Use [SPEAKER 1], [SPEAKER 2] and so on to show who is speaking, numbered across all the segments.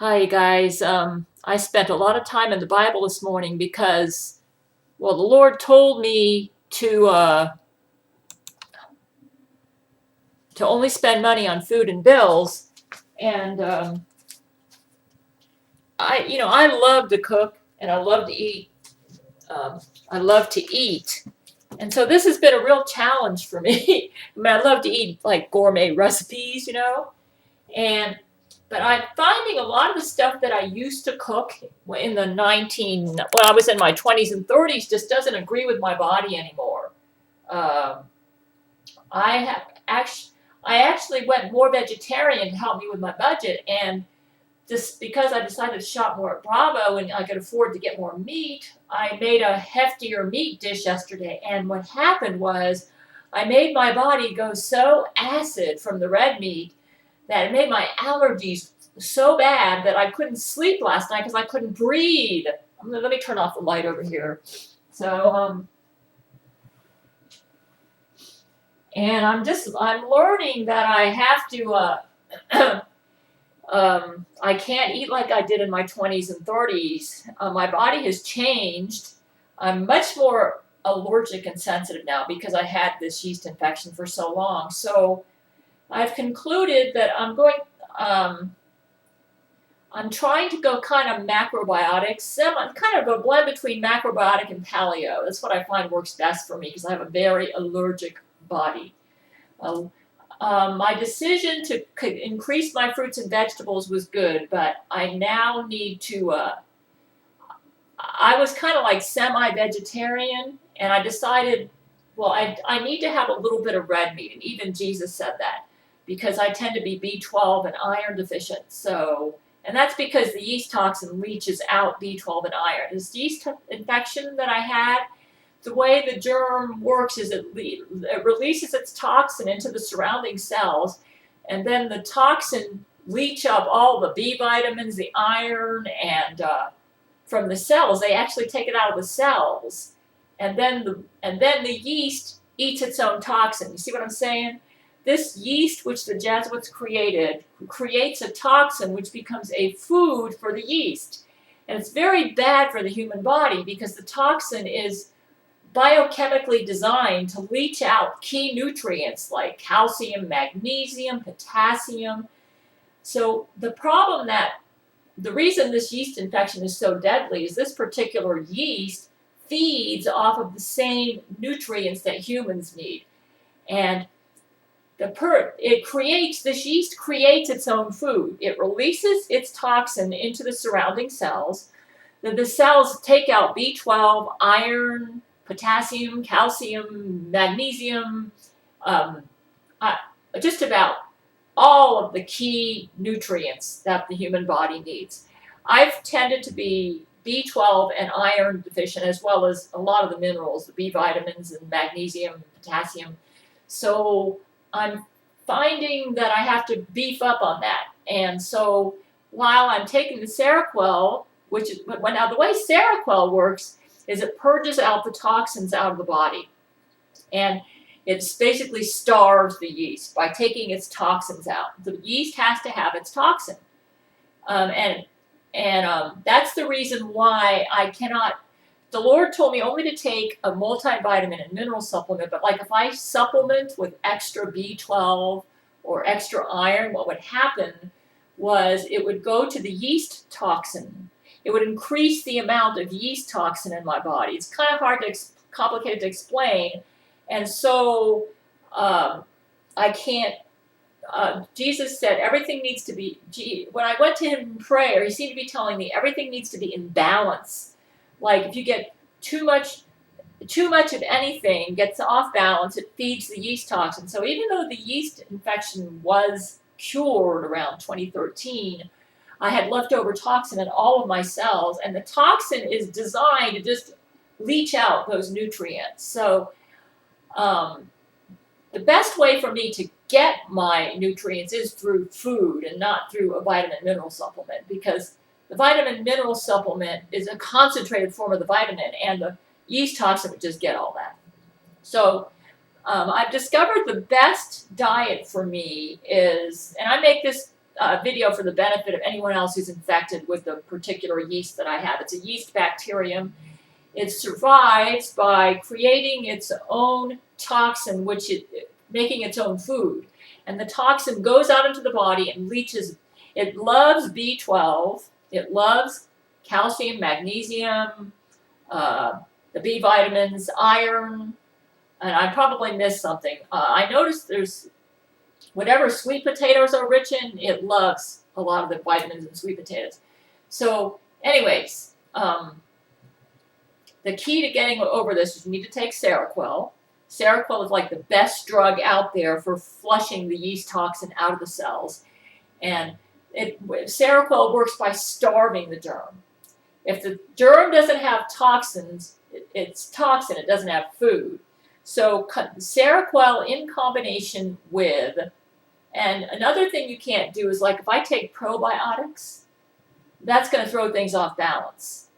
[SPEAKER 1] Hi guys. I spent a lot of time in the Bible this morning because, well, the Lord told me to only spend money on food and bills, and I love to cook and I love to eat. Um, I love to eat, and so this has been a real challenge for me. I mean, I love to eat like gourmet recipes, and but I'm finding a lot of the stuff that I used to cook in the when I was in my 20s and 30s just doesn't agree with my body anymore. Um, I have actually I actually went more vegetarian to help me with my budget, and just because I decided to shop more at Bravo and I could afford to get more meat, I made a heftier meat dish yesterday. And what happened was I made my body go so acid from the red meat that it made my allergies so bad that I couldn't sleep last night because I couldn't breathe. Let me turn off the light over here. So, and I'm learning that I have to, I can't eat like I did in my 20s and 30s. My body has changed. I'm much more allergic and sensitive now because I had this yeast infection for so long. So I've concluded that um, I'm trying to go kind of macrobiotics. I'm kind of a blend between macrobiotic and paleo. That's what I find works best for me because I have a very allergic body. Uh, my decision to increase my fruits and vegetables was good, but I now need to. I was kind of like semi-vegetarian, and I decided, well, I need to have a little bit of red meat, and even Jesus said that because I tend to be B12 and iron deficient. So, and that's because the yeast toxin leaches out B12 and iron. This yeast infection that I had, the way the germ works is it releases its toxin into the surrounding cells, and then the toxin leach up all the B vitamins, the iron, and from the cells. They actually take it out of the cells, and then the yeast eats its own toxin. You see what I'm saying? This yeast, which the Jesuits created, creates a toxin which becomes a food for the yeast. And it's very bad for the human body because the toxin is biochemically designed to leach out key nutrients like calcium, magnesium, potassium. So the reason this yeast infection is so deadly is this particular yeast feeds off of the same nutrients that humans need. And this yeast creates its own food. It releases its toxin into the surrounding cells. Then the cells take out B12, iron, potassium, calcium, magnesium, um, uh, just about all of the key nutrients that the human body needs. I've tended to be B12 and iron deficient, as well as a lot of the minerals, the B vitamins and magnesium and potassium. So I'm finding that I have to beef up on that. And so while I'm taking the Seroquel, now the way Seroquel works is it purges out the toxins out of the body. And it basically starves the yeast by taking its toxins out. The yeast has to have its toxin. And that's the reason why I cannot. The Lord told me only to take a multivitamin and mineral supplement, but like if I supplement with extra B12 or extra iron, what would happen was it would go to the yeast toxin. It would increase the amount of yeast toxin in my body. It's kind of complicated to explain, and so I can't. Jesus said everything needs to be. When I went to him in prayer, he seemed to be telling me everything needs to be in balance. Like if you get too much of anything gets off balance, it feeds the yeast toxin. So even though the yeast infection was cured around 2013, I had leftover toxin in all of my cells, and the toxin is designed to just leach out those nutrients. So um, the best way for me to get my nutrients is through food and not through a vitamin mineral supplement, because the vitamin mineral supplement is a concentrated form of the vitamin, and the yeast toxin would just get all that. So I've discovered the best diet for me is, and I make this video for the benefit of anyone else who's infected with the particular yeast that I have. It's a yeast-bacterium. It survives by creating its own toxin, making its own food. And the toxin goes out into the body and leaches. It loves B12. It loves calcium, magnesium, the B vitamins, iron, and I probably missed something. I noticed there's whatever sweet potatoes are rich in, it loves a lot of the vitamins in sweet potatoes. So anyways, the key to getting over this is you need to take Seroquel. Seroquel is like the best drug out there for flushing the yeast toxin out of the cells. And Seroquel works by starving the germ. If the germ doesn't have toxins, it's toxin, it doesn't have food. So Seroquel in combination with, and another thing you can't do is like if I take probiotics, that's going to throw things off balance.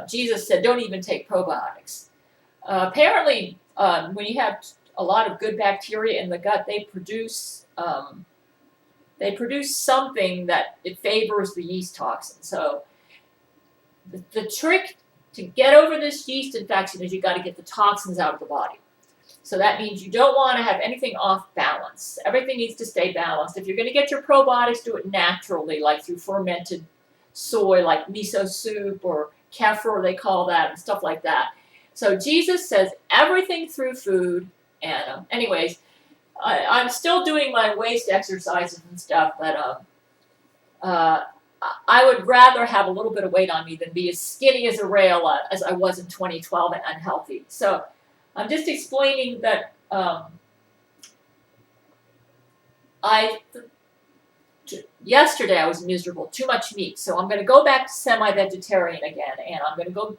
[SPEAKER 1] Jesus said, don't even take probiotics. Apparently, when you have a lot of good bacteria in the gut, they produce something that it favors the yeast toxin. So the trick to get over this yeast infection is you got to get the toxins out of the body. So that means you don't want to have anything off balance. Everything needs to stay balanced. If you're going to get your probiotics, do it naturally, like through fermented soy, like miso soup or kefir, they call that, and stuff like that. So Jesus says everything through food. And anyways, I'm still doing my waist exercises and stuff, but I would rather have a little bit of weight on me than be as skinny as a rail as I was in 2012 and unhealthy. So I'm just explaining that yesterday I was miserable, too much meat. So I'm going to go back to semi-vegetarian again, and I'm going to go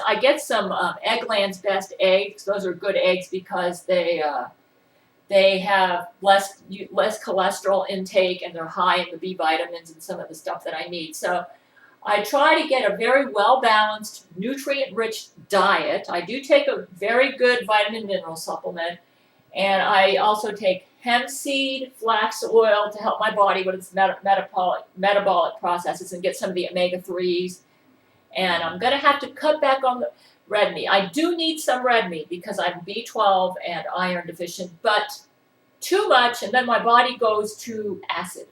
[SPEAKER 1] I get some Eggland's Best eggs. Those are good eggs because they have less cholesterol intake, and they're high in the B vitamins and some of the stuff that I need. So I try to get a very well-balanced, nutrient-rich diet. I do take a very good vitamin mineral supplement, and I also take hemp seed, flax oil to help my body with its metabolic processes and get some of the omega-3s. And I'm going to have to cut back on the red meat. I do need some red meat because I'm B12 and iron deficient, but too much, and then my body goes to acid.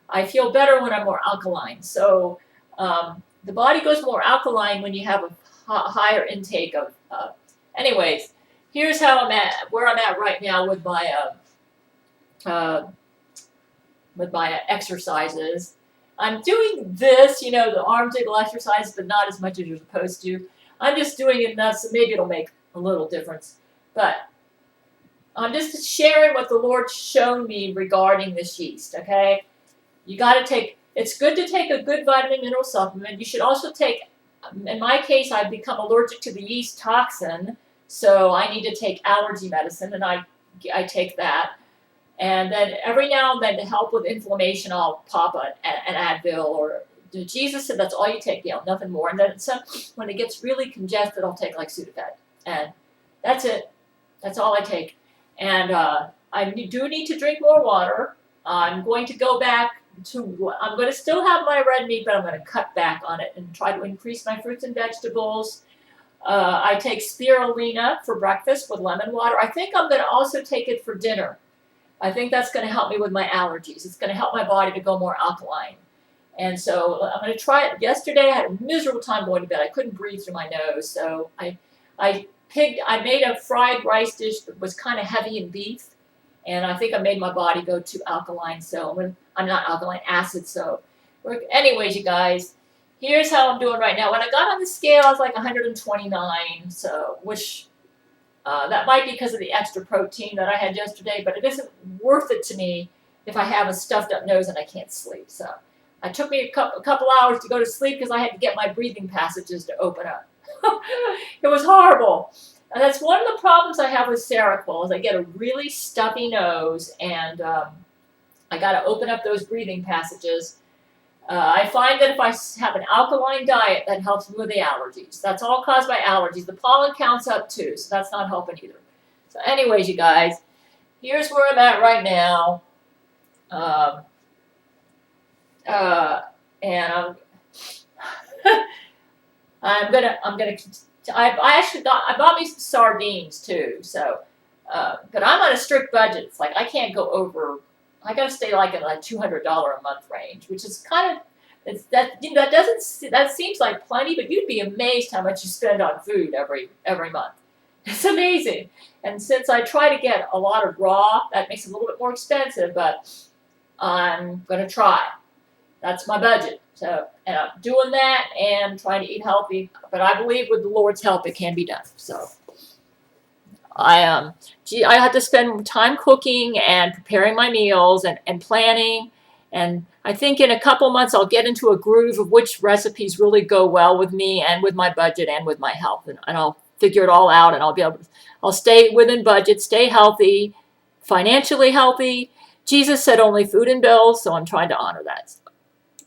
[SPEAKER 1] I feel better when I'm more alkaline. So the body goes more alkaline when you have a higher intake of. Anyways, here's how where I'm at right now with my exercises. I'm doing this, the arm jiggle exercises, but not as much as you're supposed to. I'm just doing it enough, so maybe it'll make a little difference. But I'm just sharing what the Lord's shown me regarding this yeast, okay? You got to it's good to take a good vitamin mineral supplement. You should also take, in my case, I've become allergic to the yeast toxin, so I need to take allergy medicine, and I take that. And then every now and then to help with inflammation, I'll pop an Advil, or Jesus said that's all you take, Gail, nothing more. And then when it gets really congested, I'll take like Sudafed. And that's it. That's all I take. And I do need to drink more water. I'm going to go back I'm going to still have my red meat, but I'm going to cut back on it and try to increase my fruits and vegetables. I take spirulina for breakfast with lemon water. I think I'm going to also take it for dinner. I think that's going to help me with my allergies. It's going to help my body to go more alkaline. And so I'm going to try it. Yesterday I had a miserable time going to bed. I couldn't breathe through my nose. So I made a fried rice dish that was kind of heavy in beef. And I think I made my body go to alkaline. So I'm not alkaline, acid. So anyways, you guys, here's how I'm doing right now. When I got on the scale, I was like 129. So which that might be because of the extra protein that I had yesterday, but it isn't worth it to me if I have a stuffed up nose and I can't sleep. So it took me a couple hours to go to sleep because I had to get my breathing passages to open up. It was horrible. And that's one of the problems I have with Seroquel is I get a really stuffy nose, and I got to open up those breathing passages. I find that if I have an alkaline diet, that helps me with the allergies. That's all caused by allergies. The pollen counts up too, so that's not helping either. So anyways, you guys, here's where I'm at right now. And I'm gonna I actually I bought me some sardines too. So, but I'm on a strict budget. It's like I can't go over. I gotta stay like in like $200 a month range, which is kind of that seems like plenty, but you'd be amazed how much you spend on food every month. It's amazing. And since I try to get a lot of raw, that makes it a little bit more expensive, but I'm gonna try. That's my budget. So, and I'm doing that and trying to eat healthy. But I believe with the Lord's help, it can be done. So, I have to spend time cooking and preparing my meals and planning. And I think in a couple months I'll get into a groove of which recipes really go well with me and with my budget and with my health. And I'll figure it all out, and I'll stay within budget, stay healthy, financially healthy. Jesus said only food and bills, so I'm trying to honor that.